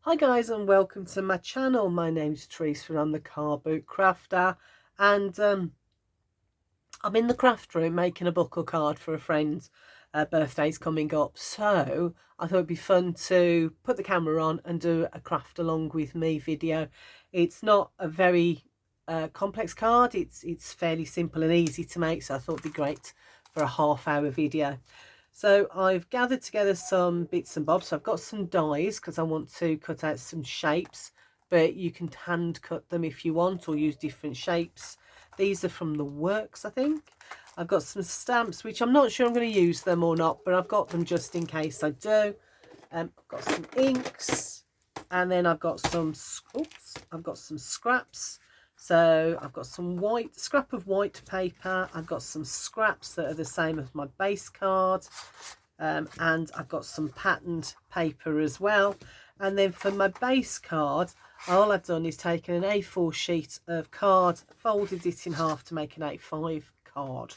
Hi guys and welcome to my channel. My name's Teresa and I'm the car boot crafter, and I'm in the craft room making a buckle card for a friend's birthday's coming up, so I thought it'd be fun to put the camera on and do a craft along with me video. It's not a very complex card, it's fairly simple and easy to make, so I thought it'd be great for a half-hour video. So I've gathered together some bits and bobs. So I've got some dies because I want to cut out some shapes, but you can hand cut them if you want or use different shapes. These are from the works, I think. I've got some stamps, which I'm not sure I'm going to use them or not, but I've got them just in case I do. I've got some inks, and then I've got some, I've got some scraps. So I've got some scrap of white paper, I've got some scraps that are the same as my base card, and I've got some patterned paper as well. And then for my base card, all I've done is taken an A4 sheet of card, folded it in half to make an A5 card.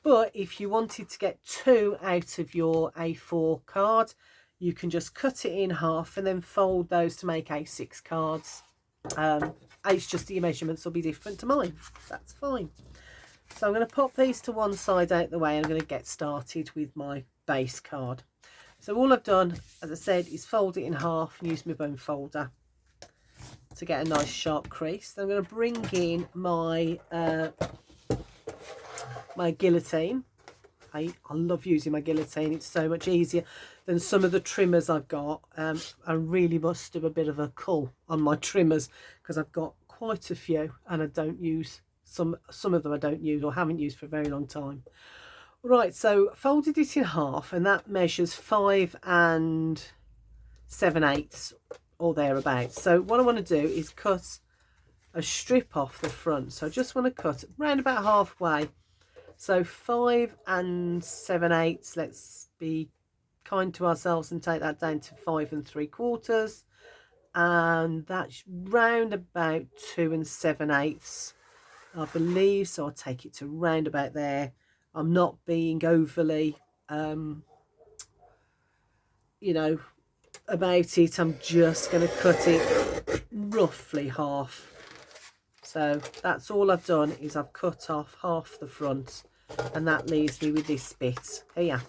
But if you wanted to get 2 out of your A4 card, you can just cut it in half and then fold those to make A6 cards. It's just that your measurements will be different to mine. That's fine. So I'm going to pop these to one side out the way and I'm going to get started with my base card. So all I've done, as I said, is fold it in half and use my bone folder to get a nice sharp crease. Then I'm going to bring in my my guillotine. I love using my guillotine. It's so much easier than some of the trimmers I've got. I really must do a bit of a cull on my trimmers because I've got quite a few and I don't use some of them I don't use or haven't used for a very long time. Right, so folded it in half and that measures 5 7/8 or thereabouts. So what I want to do is cut a strip off the front. So I just want to cut around about halfway. So 5 7/8, let's be kind to ourselves and take that down to 5 3/4, and that's round about 2 7/8, I believe. So I'll take it to round about there. I'm not being overly you know, about it. I'm just going to cut it roughly half. So that's all I've done, is I've cut off half the front, and that leaves me with this bit here.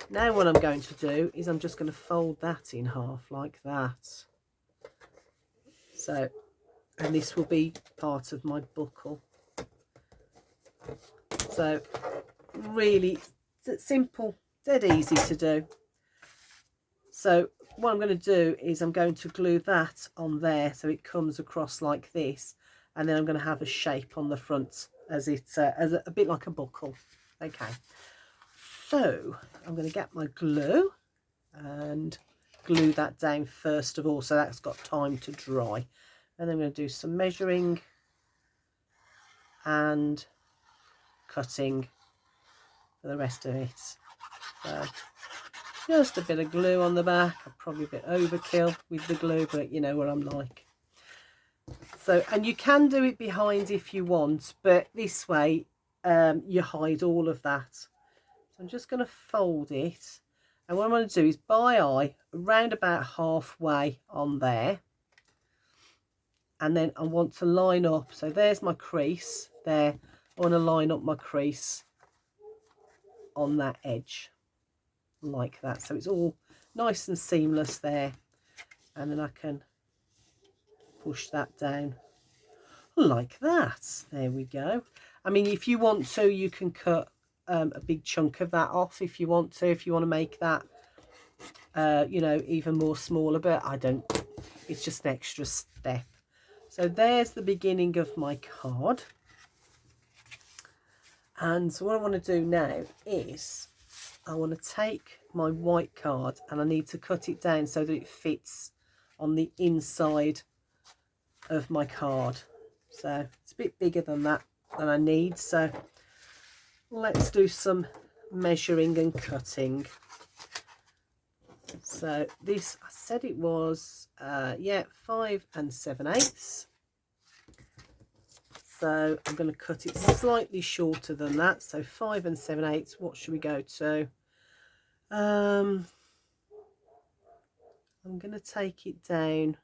Now what I'm going to do is I'm just going to fold that in half like that. So, and this will be part of my buckle. So really simple, dead easy to do. So what I'm going to do is I'm going to glue that on there so it comes across like this, and then I'm going to have a shape on the front as it's as a bit like a buckle. Okay, so I'm going to get my glue and glue that down first of all, so that's got time to dry, and then I'm going to do some measuring and cutting for the rest of it. So just a bit of glue on the back. I'm probably a bit overkill with the glue, but you know what I'm like. So, and you can do it behind if you want, but this way you hide all of that. So I'm just going to fold it, and what I'm going to do is by eye around about halfway on there, and then I want to line up. So there's my crease there. I want to line up my crease on that edge like that, so it's all nice and seamless there, and then I can push that down like that. There we go. I mean, if you want to, you can cut a big chunk of that off if you want to, if you want to make that you know, even more smaller, but I don't, it's just an extra step. So there's the beginning of my card, and so what I want to do now is I want to take my white card and I need to cut it down so that it fits on the inside of my card. So it's a bit bigger than that than I need, so let's do some measuring and cutting. So this, I said it was yeah, 5 7/8. So I'm going to cut it slightly shorter than that, so 5 7/8. What should we go to? I I'm going to take it down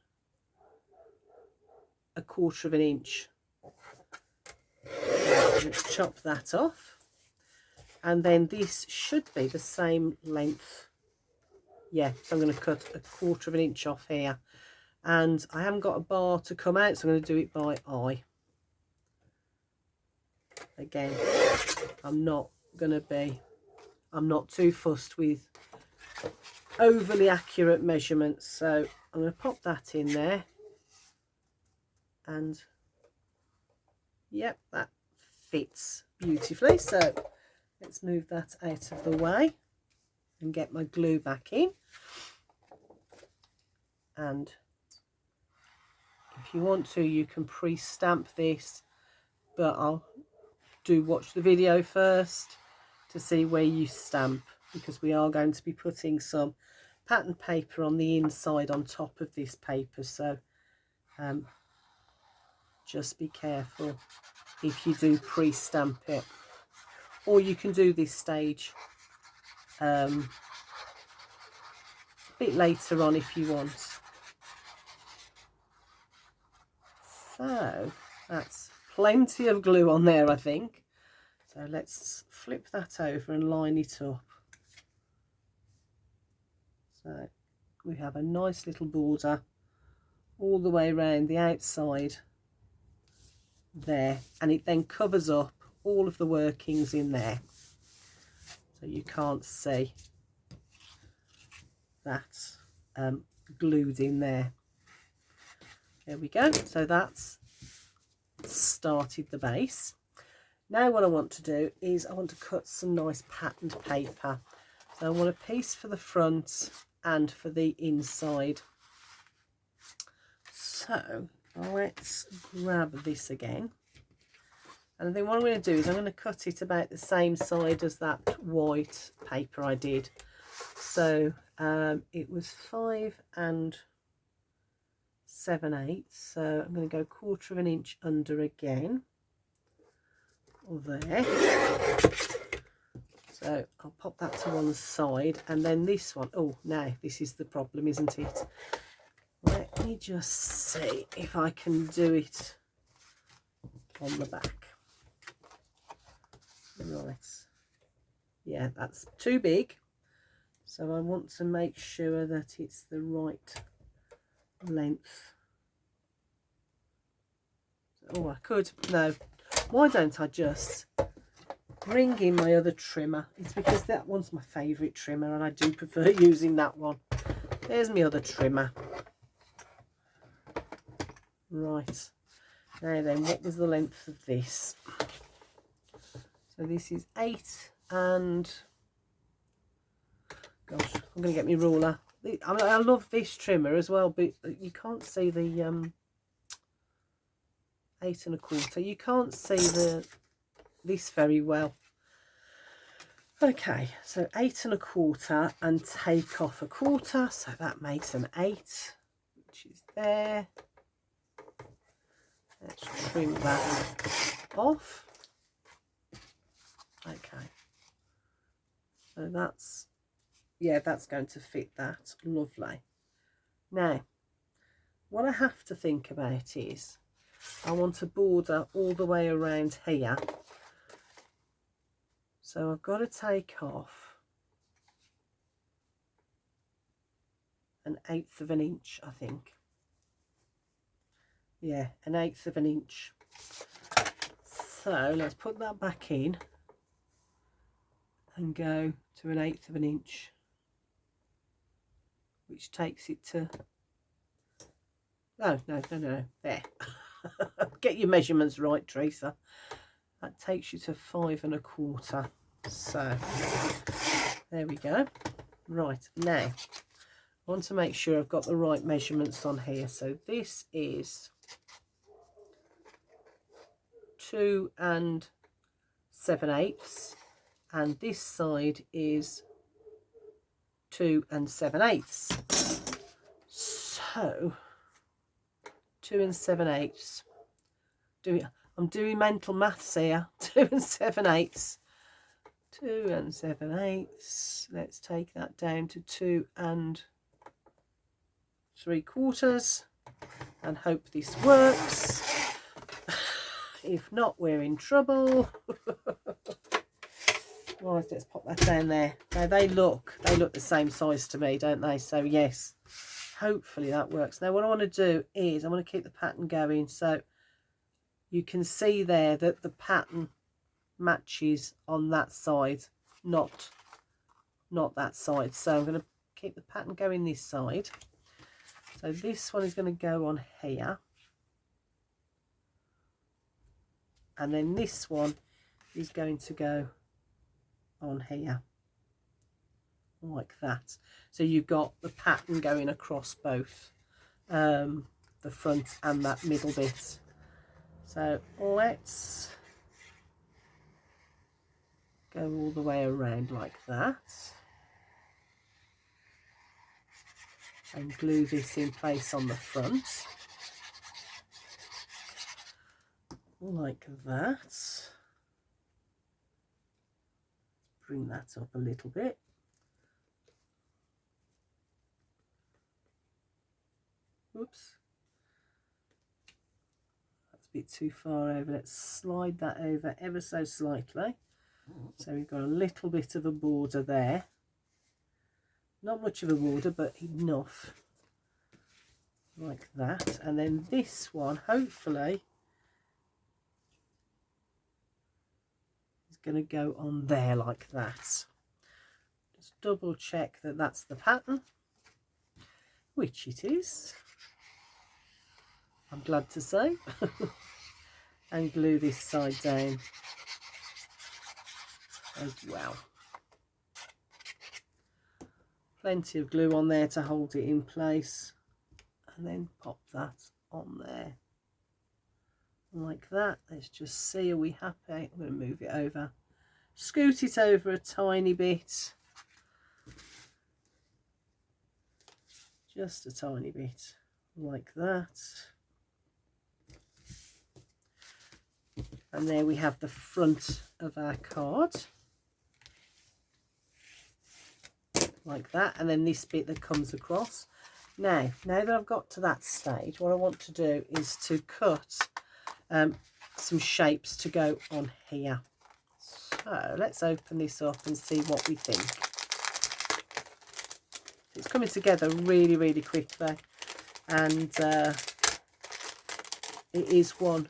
1/4 of an inch. Chop that off, and then this should be the same length. Yeah, so I'm going to cut 1/4 of an inch off here, and I haven't got a bar to come out, so I'm going to do it by eye. Again, I'm not too fussed with overly accurate measurements, so I'm going to pop that in there, and yep, that fits beautifully. So let's move that out of the way and get my glue back in. And if you want to, you can pre-stamp this, but I'll watch the video first to see where you stamp, because we are going to be putting some pattern paper on the inside on top of this paper, so just be careful if you do pre-stamp it, or you can do this stage a bit later on if you want. So that's plenty of glue on there, I think. So let's flip that over and line it up. So we have a nice little border all the way around the outside there, and it then covers up all of the workings in there, so you can't see that glued in there. There we go. So that's started the base. Now what I want to do is I want to cut some nice patterned paper. So I want a piece for the front and for the inside. So let's grab this again, and then what I'm going to do is I'm going to cut it about the same side as that white paper I did. So it was 5 7/8, so I'm going to go 1/4 of an inch under again, there. So I'll pop that to one side, and then this one, oh, now this is the problem, isn't it? Let me just see if I can do it on the back. Right, yeah, that's too big, so I want to make sure that it's the right length. Oh, I could, no, why don't I just bring in my other trimmer? It's because that one's my favourite trimmer, and I do prefer using that one. There's my other trimmer. Right, now then, what was the length of this? So this is 8 and, gosh, I'm going to get my ruler. I love this trimmer as well, but you can't see the 8 1/4. You can't see this very well. Okay, so 8 1/4 and take off 1/4, so that makes an 8, which is there. Let's trim that off. Okay, so that's, yeah, that's going to fit that. Lovely. Now, what I have to think about is I want a border all the way around here. So I've got to take off 1/8 of an inch, I think. Yeah, 1/8 of an inch. So let's put that back in and go to 1/8 of an inch, which takes it to, no, there. Get your measurements right, Teresa. That takes you to 5 1/4. So there we go. Right, now I want to make sure I've got the right measurements on here. So this is 2 7/8, and this side is 2 7/8. So 2 7/8. I'm doing mental maths here. 2 7/8. 2 7/8. Let's take that down to 2 7/8. 3/4 and hope this works. If not, we're in trouble. Right, let's pop that down there. Now they look the same size to me, don't they? So yes, hopefully that works. Now what I want to do is I want to keep the pattern going, so you can see there that the pattern matches on that side, not that side. So I'm going to keep the pattern going this side. So this one is going to go on here, and then this one is going to go on here like that. So you've got the pattern going across both the front and that middle bit. So let's go all the way around like that and glue this in place on the front like that. Bring that up a little bit. Oops, that's a bit too far over. Let's slide that over ever so slightly. So we've got a little bit of a border there. Not much of a border, but enough. Like that. And then this one, hopefully, is going to go on there like that. Just double check that that's the pattern, which it is, I'm glad to say. And glue this side down as well. Plenty of glue on there to hold it in place, and then pop that on there like that. Let's just see, are we happy? I'm going to move it over, scoot it over a tiny bit, just a tiny bit like that. And there we have the front of our card like that, and then this bit that comes across. Now that I've got to that stage, what I want to do is to cut some shapes to go on here. So let's open this up and see what we think. It's coming together really, really quickly, and it is one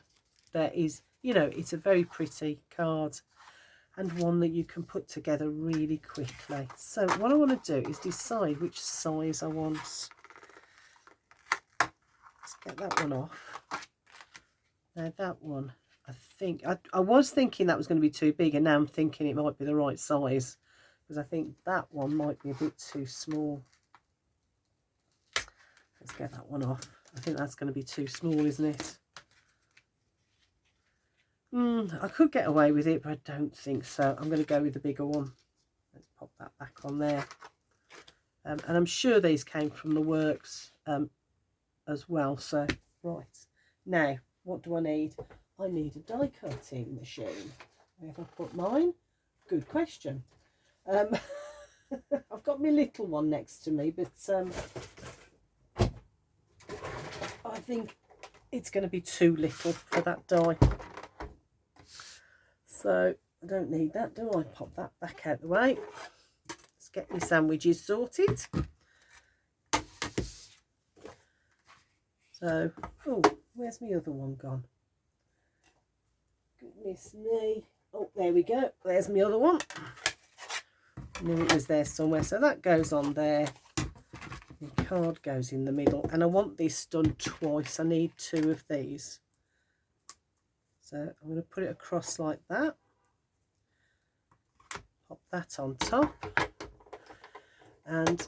that is, you know, it's a very pretty card and one that you can put together really quickly. So what I want to do is decide which size I want. Let's get that one off. Now that one, I think, I was thinking that was going to be too big, and now I'm thinking it might be the right size, because I think that one might be a bit too small. Let's get that one off. I think that's going to be too small, isn't it? I could get away with it, but I don't think so. I'm going to go with the bigger one. Let's pop that back on there. And I'm sure these came from the works as well. So, right. Now, what do I need? I need a die cutting machine. Where have I put mine? Good question. I've got my little one next to me, but I think it's going to be too little for that die. So I don't need that, do I? Pop that back out the way. Let's get my sandwiches sorted. So, oh, where's my other one gone? Goodness me. Oh, there we go. There's my other one. I knew it was there somewhere. So that goes on there. The card goes in the middle. And I want this done twice. I need 2 of these. So I'm going to put it across like that. Pop that on top. And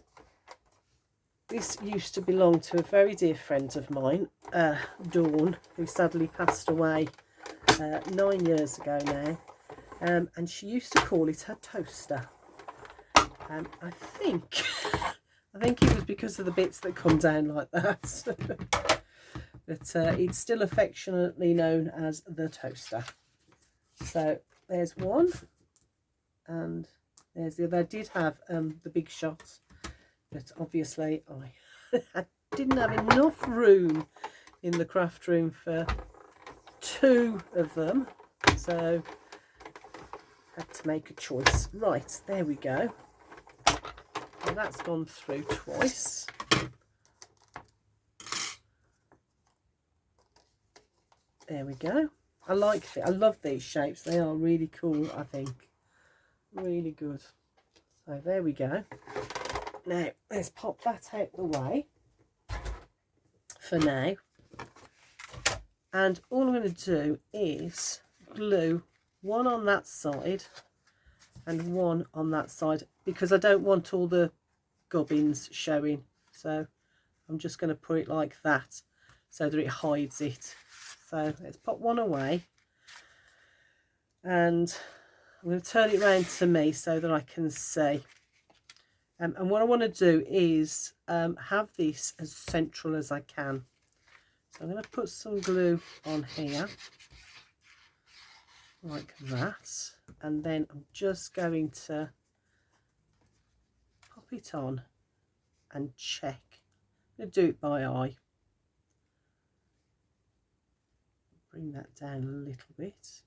this used to belong to a very dear friend of mine, Dawn, who sadly passed away 9 years ago now. And she used to call it her toaster. And I think it was because of the bits that come down like that. But it's still affectionately known as the toaster. So there's one, and there's the other. I did have the big shot, but obviously I I didn't have enough room in the craft room for 2 of them, so I had to make a choice. Right, there we go. And that's gone through twice. There we go. I like it. I love these shapes. They are really cool, I think. Really good. So there we go. Now, let's pop that out the way for now. And all I'm going to do is glue one on that side and one on that side, because I don't want all the gubbins showing. So I'm just going to put it like that so that it hides it. So let's pop one away, and I'm going to turn it round to me so that I can see. And what I want to do is have this as central as I can. So I'm going to put some glue on here like that, and then I'm just going to pop it on and check. I'm going to do it by eye. Bring that down a little bit.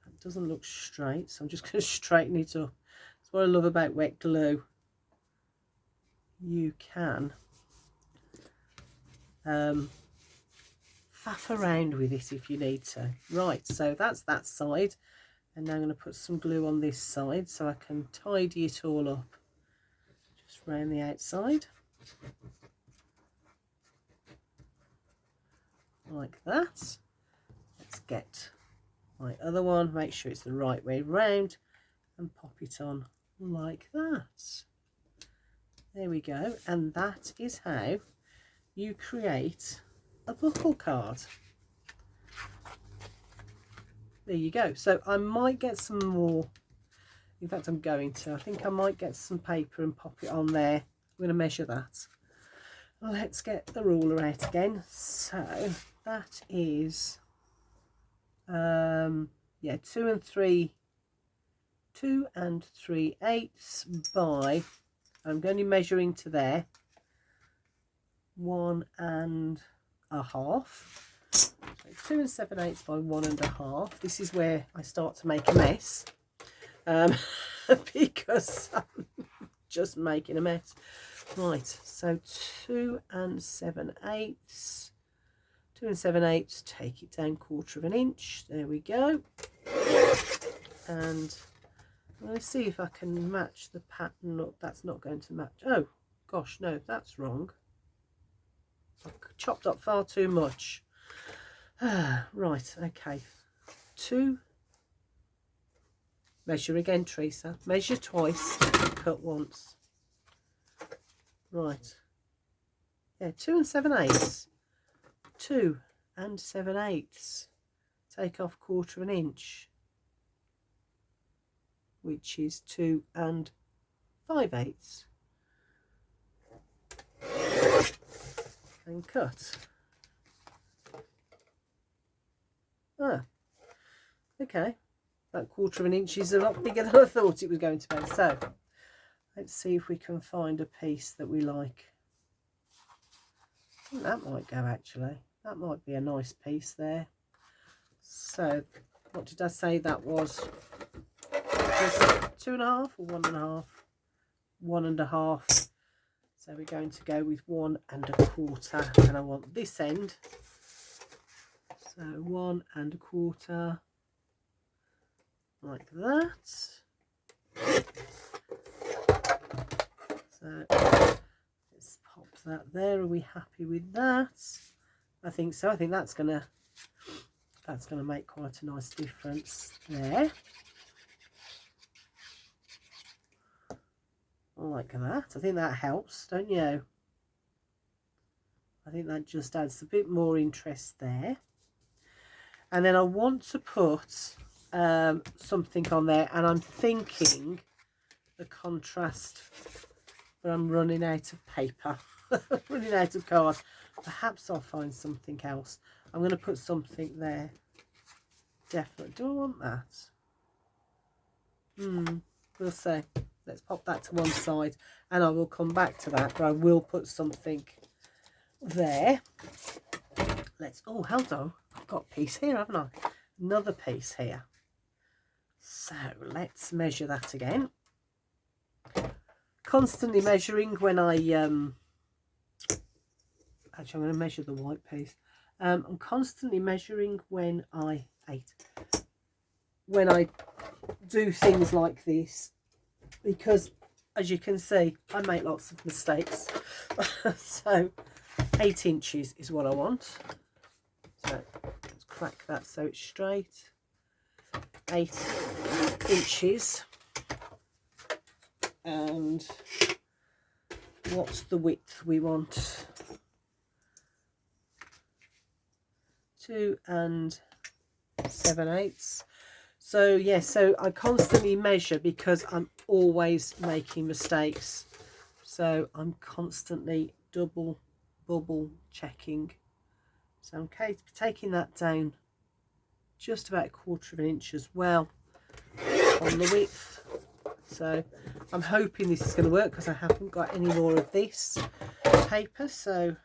That doesn't look straight, so I'm just going to straighten it up. That's what I love about wet glue. You can faff around with it if you need to. Right, so that's that side, and now I'm going to put some glue on this side so I can tidy it all up just round the outside like that. Let's get my other one, make sure it's the right way round, and pop it on like that. There we go, and that is how you create a buckle card. There you go. So I might get some more. In fact, I'm going to. I think I might get some paper and pop it on there. I'm going to measure that. Let's get the ruler out again. So that is yeah, 2 3/8 by, I'm going to be measuring to there, 1 1/2. So 2 7/8 by 1 1/2. This is where I start to make a mess, because I'm just making a mess. Right, so 2 7/8. 2 7/8. Take it down 1/4 inch. There we go. And I'm going to see if I can match the pattern up. That's not going to match. Oh gosh, no, that's wrong. I've chopped up far too much. Right, okay. 2. Measure again, Teresa. Measure twice, cut once. Right. Yeah, 2 7/8. 2 7/8. Take off 1/4 inch, which is 2 5/8. And cut. Okay, that 1/4 inch is a lot bigger than I thought it was going to be. So let's see if we can find a piece that we like. I think that might go, actually. That might be a nice piece there. So what did I say that was? Just 2 1/2 or 1 1/2? 1 1/2. So we're going to go with 1 1/4, and I want this end. So 1 1/4, like that. So let's pop that there. Are we happy with that? I think so. I think that's gonna make quite a nice difference there. Like that. I think that helps, don't you? I think that just adds a bit more interest there. And then I want to put something on there, and I'm thinking the contrast, but I'm running out of paper. Running out of card. Perhaps I'll find something else. I'm going to put something there. Definitely. Do I want that? We'll see. let's pop that to one side, and I will come back to that, but I will put something there. Oh, hold on, I've got a piece here, haven't I? Another piece here. So let's measure that again. Constantly measuring when I actually I'm going to measure the white piece. I'm constantly measuring when I do things like this, because as you can see I make lots of mistakes. So 8 inches is what I want. So let's crack that so it's straight. 8 inches. And what's the width we want? 2 7/8. So yeah, so I constantly measure because I'm always making mistakes. So I'm constantly double bubble checking. So I'm taking that down just about 1/4 inch as well on the width. So I'm hoping this is going to work because I haven't got any more of this paper. So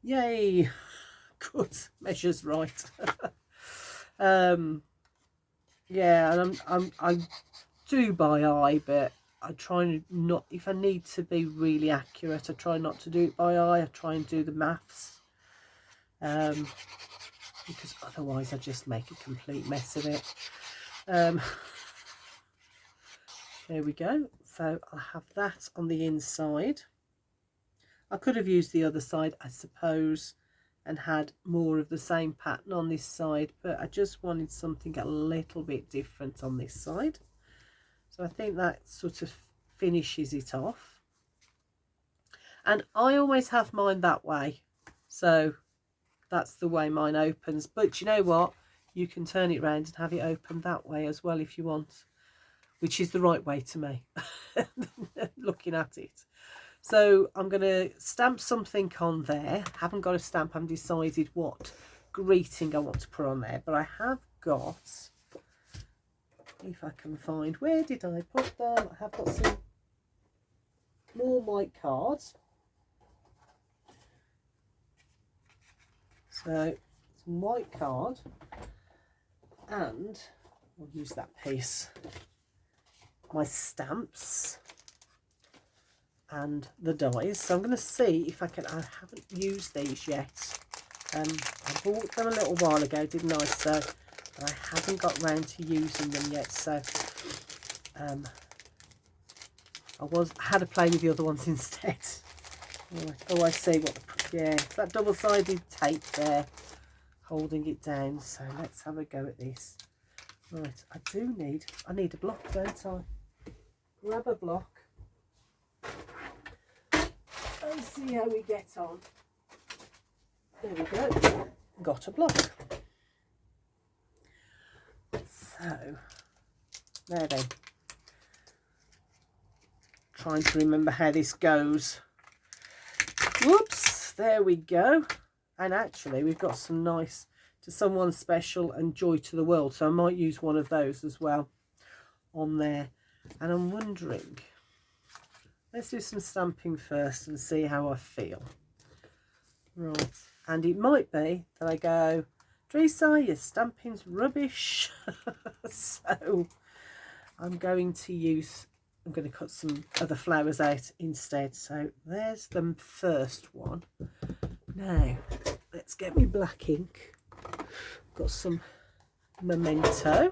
yay, good, measures right. Yeah, and I do by eye, but I try not, if I need to be really accurate, I try not to do it by eye. I try and do the maths, because otherwise I just make a complete mess of it. There we go. So I'll have that on the inside. I could have used the other side, I suppose, and had more of the same pattern on this side, but I just wanted something a little bit different on this side. So I think that sort of finishes it off. And I always have mine that way. So that's the way mine opens. But you know what? You can turn it around and have it open that way as well if you want, which is the right way to me, looking at it. So I'm going to stamp something on there. Haven't got a stamp, I haven't decided what greeting I want to put on there, but I have got, if I can find, where did I put them? I have got some more white cards. So some white card, and I'll use that piece. My stamps and the dies. So I'm going to see if I can, I haven't used these yet. I bought them a little while ago, didn't I? So I haven't got round to using them yet. So I had to play with the other ones instead. Oh, I see what yeah, that double-sided tape there holding it down. So let's have a go at this. Right, I need a block, don't I? Grab a block and see how we get on. There we go, got a block. So there then, trying to remember how this goes. Whoops, there we go. And actually we've got some nice to someone special and joy to the world, so I might use one of those as well on there. And I'm wondering, let's do some stamping first and see how I feel. Right, and it might be that I go, Teresa, your stamping's rubbish. So I'm going to cut some other flowers out instead. So there's the first one. Now let's get me black ink. Got some memento.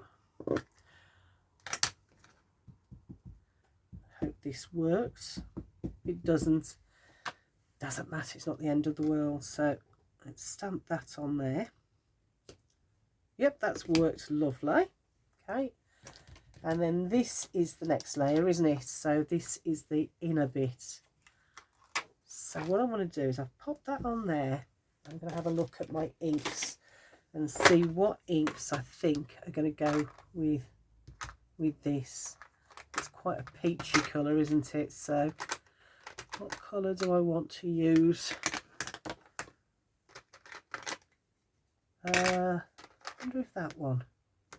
Hope this works. If it doesn't matter, it's not the end of the world. So let's stamp that on there. Yep, that's worked lovely. Okay, and then this is the next layer, isn't it? So this is the inner bit. So what I want to do is I've popped that on there. I'm going to have a look at my inks and see what inks I think are going to go with this. It's quite a peachy colour, isn't it? So what colour do I want to use? I wonder if that one.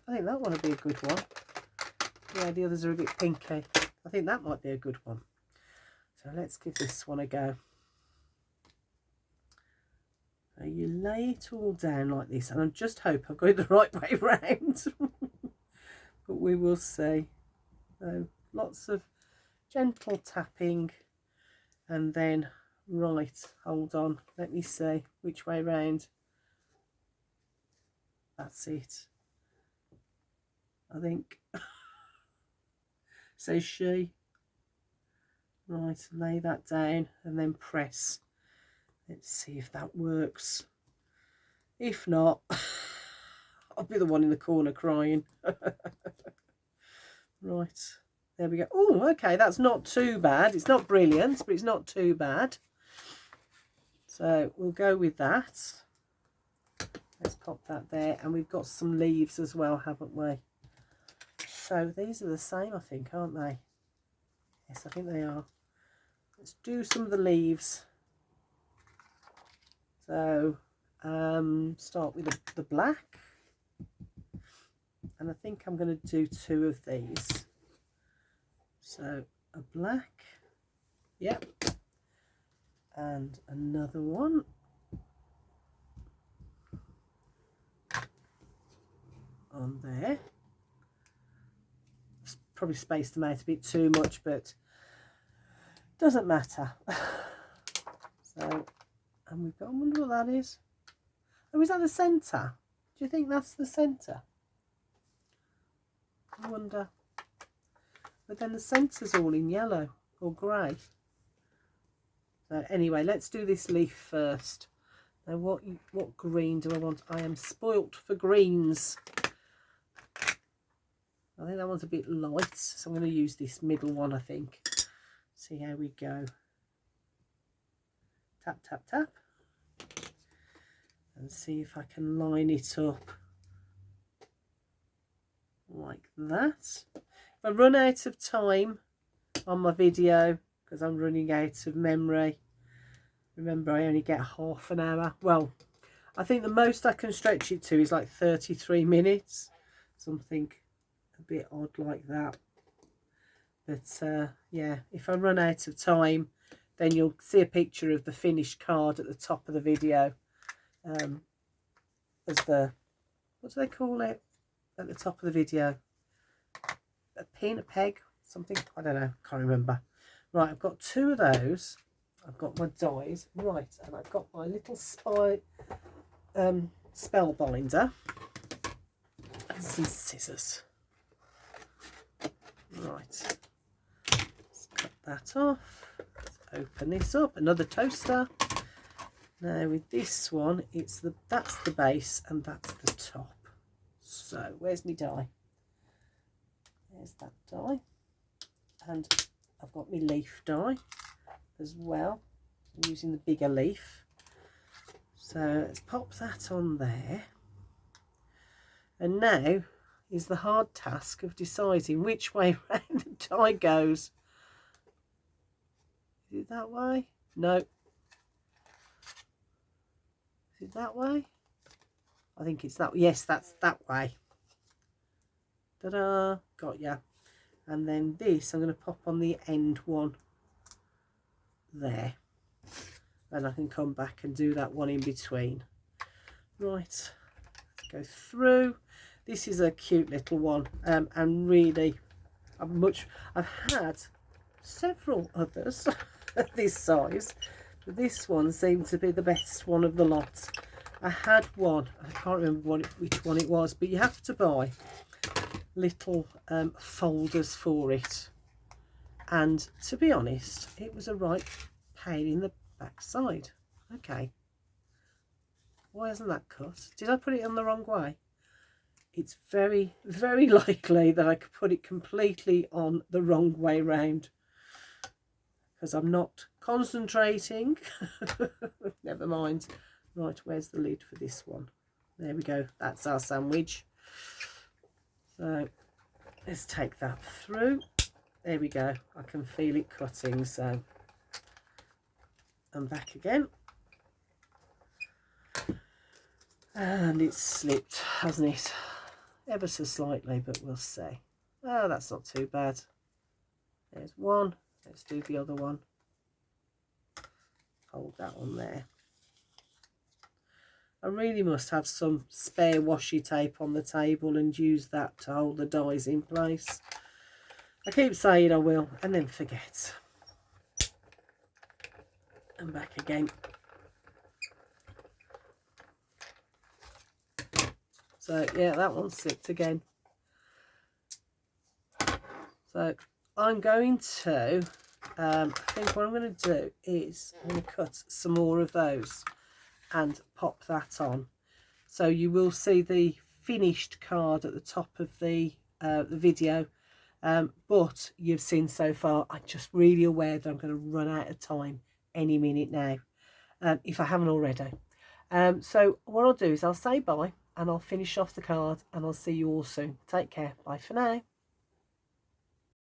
I think that one would be a good one. Yeah, the others are a bit pinky. I think that might be a good one. So let's give this one a go. So you lay it all down like this, and I just hope I've got it the right way round. But we will see. So lots of gentle tapping, and then right, hold on, let me see which way round. That's it, I think. So she, right, lay that down and then press. Let's see if that works. If not, I'll be the one in the corner crying. Right, there we go. Oh, okay, that's not too bad. It's not brilliant, but it's not too bad. So we'll go with that. Let's pop that there. And we've got some leaves as well, haven't we? So these are the same, I think, aren't they? Yes, I think they are. Let's do some of the leaves. So start with the black. And I think I'm going to do 2 of these. So a black, yep, and another one. On there. Probably spaced them out a bit too much, but doesn't matter. So, and we've got, I wonder what that is. Oh, is that the centre? Do you think that's the centre? I wonder. But then the centre's all in yellow or grey. So anyway, let's do this leaf first. Now what green do I want? I am spoilt for greens. I think that one's a bit light, so I'm going to use this middle one, I think. See how we go. Tap, tap, tap. And see if I can line it up like that. If I run out of time on my video, because I'm running out of memory, remember I only get half an hour. Well, I think the most I can stretch it to is like 33 minutes. Something a bit odd like that. But yeah, if I run out of time, then you'll see a picture of the finished card at the top of the video. As the, what do they call it at the top of the video? A pin, a peg, something, I don't know, can't remember. Right, I've got 2 of those. I've got my dies, right, and I've got my little spell binder and some scissors. Right, let's cut that off. Let's open this up. Another toaster. Now with this one, that's the base and that's the top. So where's my die? There's that die, and I've got my leaf die as well. I'm using the bigger leaf. So let's pop that on there. And now is the hard task of deciding which way round the die goes. Is it that way? No. Is it that way? I think it's that. Yes, that's that way. Ta-da! Got ya. And then this, I'm going to pop on the end one there. And I can come back and do that one in between. Right, let's go through. This is a cute little one, and really, I've had several others this size, but this one seemed to be the best one of the lot. I had one, I can't remember which one it was, but you have to buy little folders for it, and to be honest, it was a right pain in the backside. Okay, why isn't that cut? Did I put it on the wrong way? It's very, very likely that I could put it completely on the wrong way round, because I'm not concentrating. Never mind. Right, where's the lid for this one? There we go. That's our sandwich. So let's take that through. There we go. I can feel it cutting. So I'm back again. And it's slipped, hasn't it? Ever so slightly, but we'll see. Oh, that's not too bad. There's one. Let's do the other one. Hold that on there. I really must have some spare washi tape on the table and use that to hold the dies in place. I keep saying I will and then forget. And back again. So yeah, that one's slipped again. So I'm going to, I think what I'm going to do is I'm going to cut some more of those and pop that on. So you will see the finished card at the top of the video. But you've seen so far, I'm just really aware that I'm going to run out of time any minute now, if I haven't already. So what I'll do is I'll say bye and I'll finish off the card and I'll see you all soon. Take care. Bye for now.